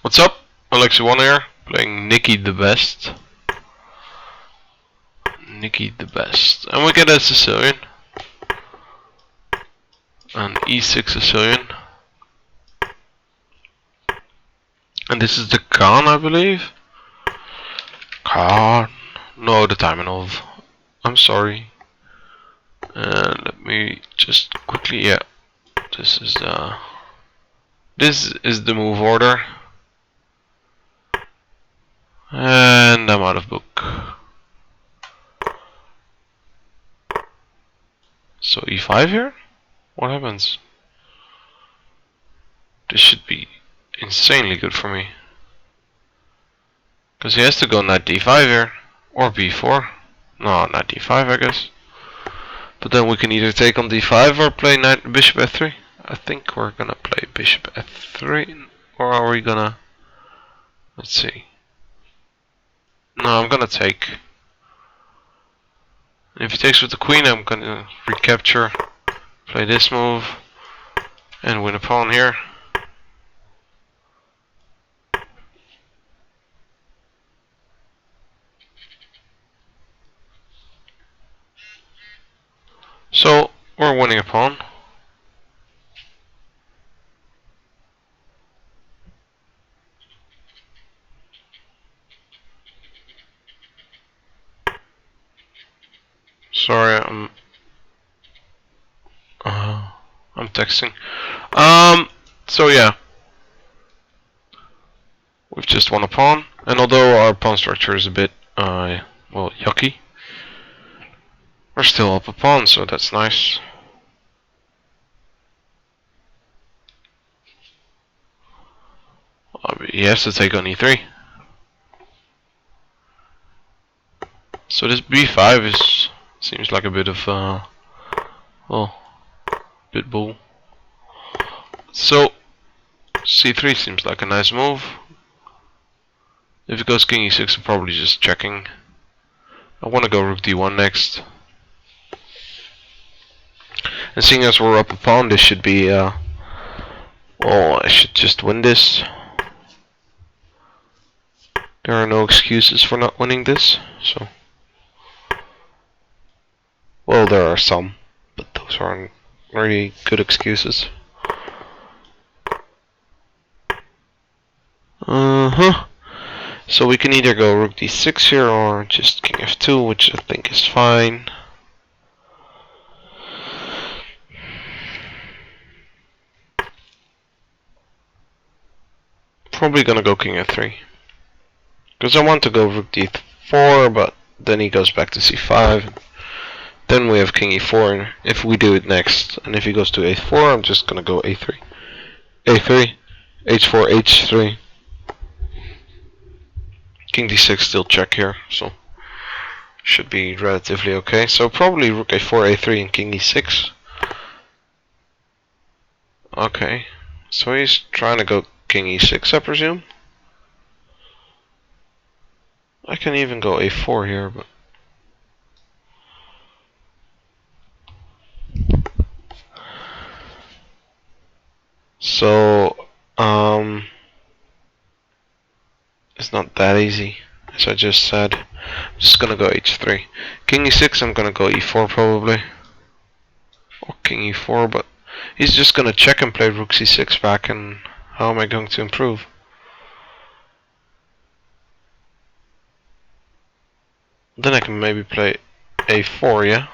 What's up? alexy1 here, playing Nikithebest. Nikithebest. And we get a Sicilian. An e6 Sicilian. And this is the Khan, I believe. Khan. No, the Taimanov. I'm sorry. And let me just quickly, yeah. This is the move order. And I'm out of book. So e5 here? What happens? This should be insanely good for me. Because he has to go knight d5 here. Or b4. No, knight d5 I guess. But then we can either take on d5 or play knight bishop f3. I think we're gonna play bishop f3. Or are we gonna... Let's see. No, I'm gonna take. If he takes with the queen, I'm gonna recapture. Play this move. And win a pawn here. So, we're winning a pawn. Sorry, I'm texting. So yeah. We've just won a pawn. And although our pawn structure is a bit, well, yucky, we're still up a pawn, so that's nice. He has to take on e3. So this b5 seems like a bit of well, bit bull. So c3 seems like a nice move. If it goes king e6, I'm probably just checking. I want to go rook d1 next. And seeing as we're up a pawn, this should be well, I should just win this. There are no excuses for not winning this, so. Well, there are some, but those aren't really good excuses. So we can either go rook d6 here or just king f2, which I think is fine. Probably gonna go king f3. Because I want to go rook d4, but then he goes back to c5. Then we have king e4 if we do it next. And if he goes to a4, I'm just gonna go a3. a3, h4, h3. King d6 still check here, so should be relatively okay. So probably rook a4, a3 and king e6. Okay, so he's trying to go king e6, I presume. I can even go a4 here, but so it's not that easy, as I just said. I'm just gonna go h3. King e6, I'm gonna go e4 probably. Or king e4, but he's just gonna check and play rook c6 back, and how am I going to improve? Then I can maybe play a4, yeah?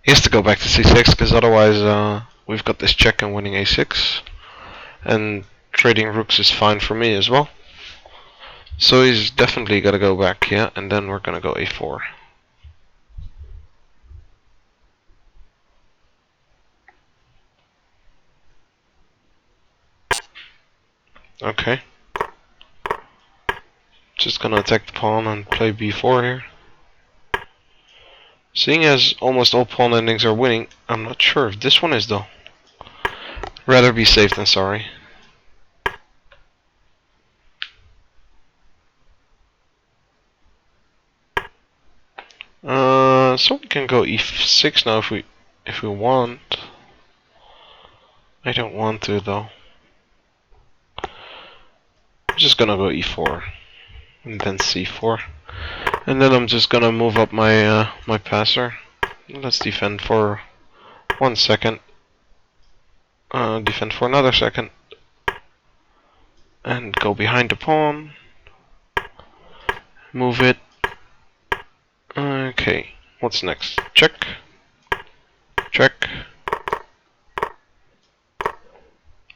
He has to go back to c6, because otherwise we've got this check and winning a6. And trading rooks is fine for me as well. So he's definitely gotta go back, yeah, and then we're gonna go a4. Okay. Just gonna attack the pawn and play b4 here. Seeing as almost all pawn endings are winning, I'm not sure if this one is though. Rather be safe than sorry. So we can go e6 now if we want. I don't want to though. I'm just gonna go e4 and then c4, and then I'm just gonna move up my my passer. Let's defend for 1 second. Defend for another second, and go behind the pawn. Move it. Okay, what's next? Check. Check.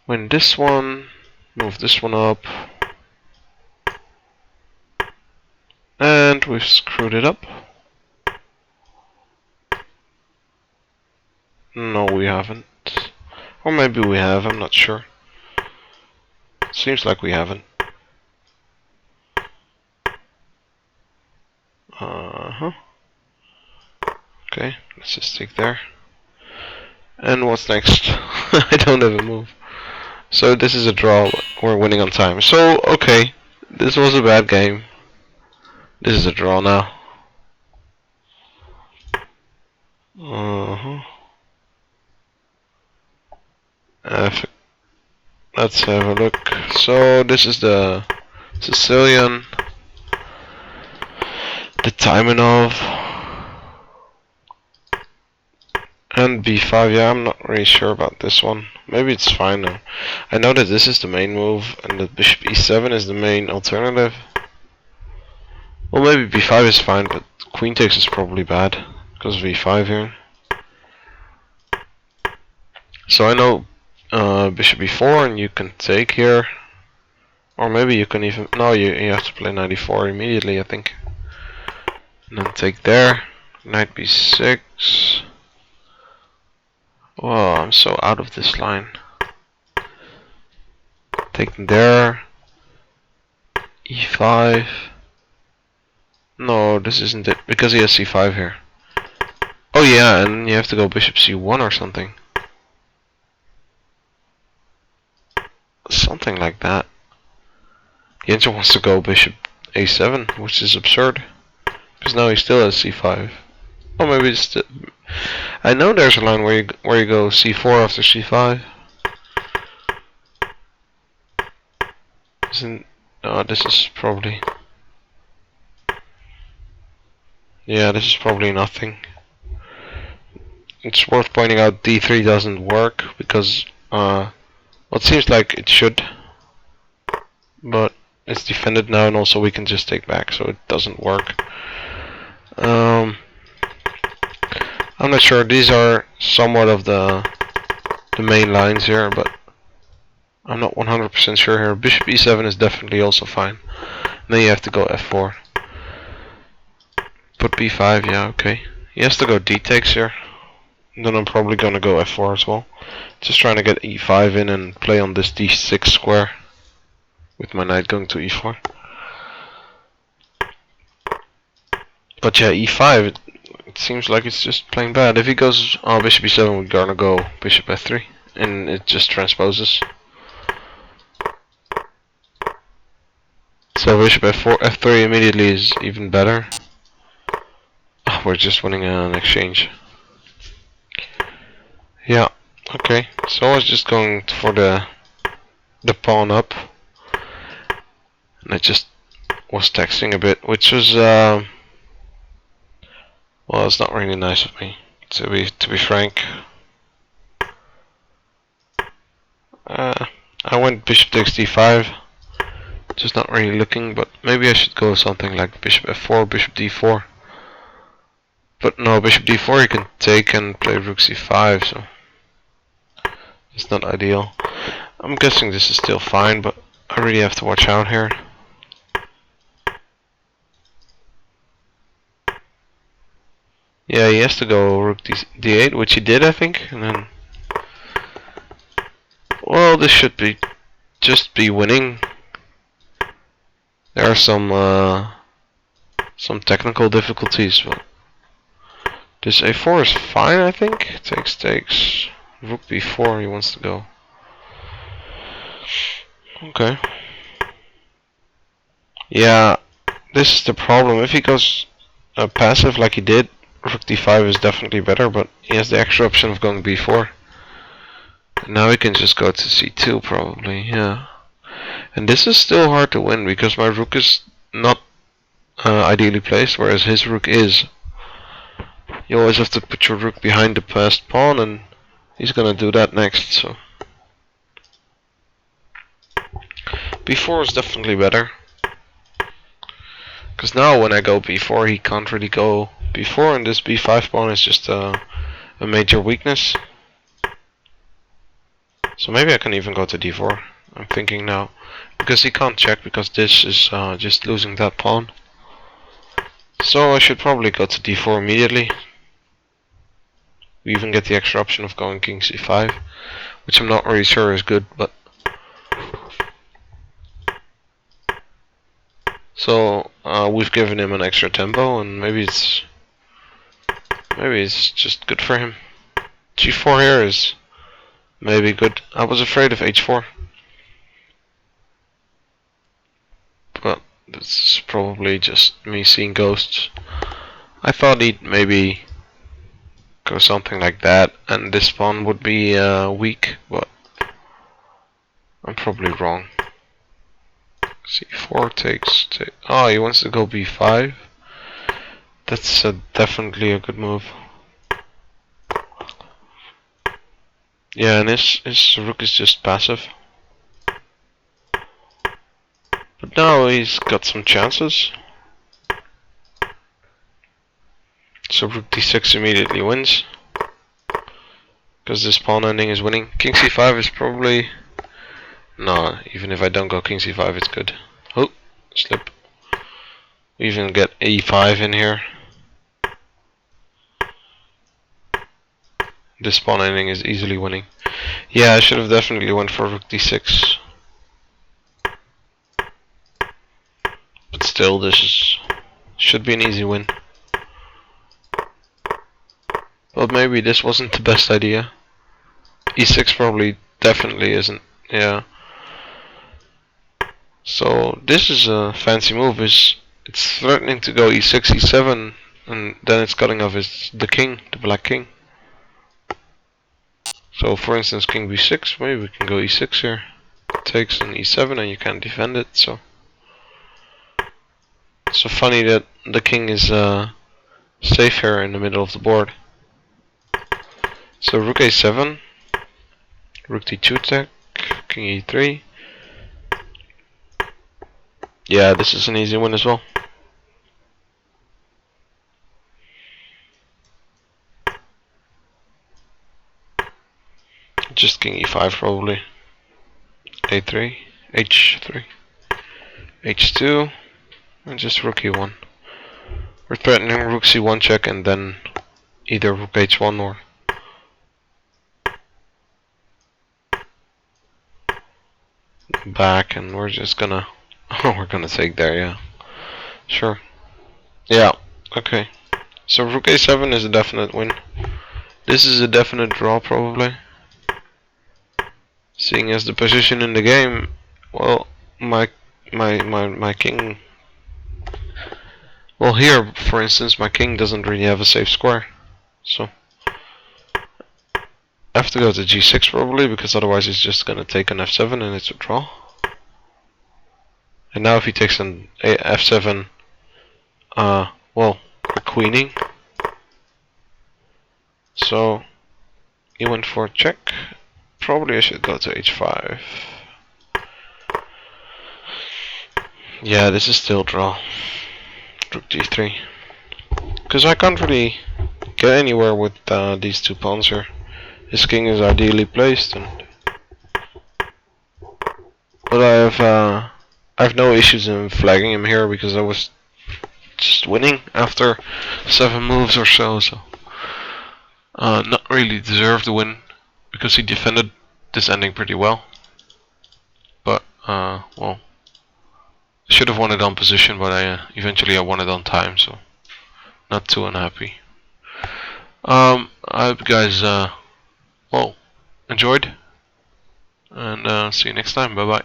Win this one. Move this one up. And we've screwed it up. No, we haven't. Or maybe we have, I'm not sure. Seems like we haven't. Okay, let's just stick there. And what's next? I don't have a move. So this is a draw. We're winning on time. So, okay. This was a bad game. This is a draw now. Let's have a look. So this is the Sicilian. The Taimanov. And b5, yeah, I'm not really sure about this one. Maybe it's fine now. I know that this is the main move, and that bishop e7 is the main alternative. Well, maybe b5 is fine, but queen takes is probably bad, because of e5 here. So I know bishop e4, and you can take here. Or maybe you can even... No, you have to play knight e4 immediately, I think. And then take there. Knight b6. Oh, I'm so out of this line. Taking there. e5. No, this isn't it, because he has c5 here. Oh yeah, and you have to go bishop c1 or something. Something like that. He just wants to go bishop a7, which is absurd. Because now he still has c5. Oh, maybe it's... I know there's a line where you go c4 after c5. No, this is probably... Yeah, this is probably nothing. It's worth pointing out d3 doesn't work because well, it seems like it should, but it's defended now, and also we can just take back, so it doesn't work. I'm not sure. These are somewhat of the main lines here, but I'm not 100% sure here. Bishop e7 is definitely also fine. And then you have to go f4. Put b5, yeah, okay. He has to go d takes here. And then I'm probably gonna go f4 as well. Just trying to get e5 in and play on this d6 square with my knight going to e4. But yeah, e5, it seems like it's just plain bad. If he goes bishop e7, we're gonna go bishop f3, and it just transposes. So bishop f4, f3 immediately is even better. Oh, we're just winning an exchange. Yeah, okay. So I was just going for the pawn up, and I just was texting a bit, which was well, it's not really nice of me, to be frank. I went bishop takes d5, just not really looking, but maybe I should go something like bishop f4, bishop d4. But no, bishop d4 you can take and play rook c5, so it's not ideal. I'm guessing this is still fine, but I really have to watch out here. Yeah, he has to go rook d8, which he did, I think, and then... Well, this should be just be winning. There are some technical difficulties, but this a4 is fine, I think. Takes. Rook b4 he wants to go. Okay. Yeah, this is the problem. If he goes passive like he did, rook d5 is definitely better, but he has the extra option of going b4. Now we can just go to c2 probably, yeah. And this is still hard to win because my rook is not ideally placed, whereas his rook is. You always have to put your rook behind the passed pawn, and he's gonna do that next, so. b4 is definitely better. Because now when I go b4, he can't really go b4, and this b5 pawn is just a major weakness. So maybe I can even go to d4, I'm thinking now. Because he can't check, because this is just losing that pawn. So I should probably go to d4 immediately. We even get the extra option of going king c5, which I'm not really sure is good, but... So we've given him an extra tempo, and maybe it's just good for him. g4 here is maybe good. I was afraid of h4, but that's probably just me seeing ghosts. I thought he'd maybe go something like that, and this pawn would be weak, but I'm probably wrong. c4 takes. Oh, he wants to go b5. That's definitely a good move. Yeah, and his rook is just passive. But now he's got some chances. So rook d6 immediately wins. Because this pawn ending is winning. King c5 is probably... No, even if I don't go king c5, it's good. Oh, slip. We even get e5 in here. This pawn ending is easily winning. Yeah, I should have definitely went for rook d6. But still, should be an easy win. But maybe this wasn't the best idea. e6 probably definitely isn't. Yeah. So this is a fancy move. It's threatening to go e6, e7, and then it's cutting off the king, the black king. So for instance, king b6, maybe we can go e6 here. Takes an e7 and you can't defend it, so. It's so funny that the king is safe here in the middle of the board. So rook a7, rook d2 check, king e3. Yeah, this is an easy win as well. Just king e5 probably. a3, h3, h2, and just rook e1. We're threatening rook c1 check and then either rook h1 or back, and we're just gonna we're gonna take there, yeah. Sure. Yeah, okay. So rook a7 is a definite win. This is a definite draw probably. Seeing as the position in the game, well, my king, well here for instance my king doesn't really have a safe square, so I have to go to g6 probably, because otherwise he's just gonna take an f7 and it's a draw. And now if he takes an f7, well, we're queening. So he went for a check. Probably I should go to h5. Yeah, this is still draw. Rook d3. Because I can't really get anywhere with these two pawns here. His king is ideally placed, but I have no issues in flagging him here because I was just winning after 7 moves or so. So not really deserved the win because he defended this ending pretty well. But well, should have won it on position, but eventually I won it on time, so not too unhappy. I hope you guys well enjoyed, and see you next time. Bye bye.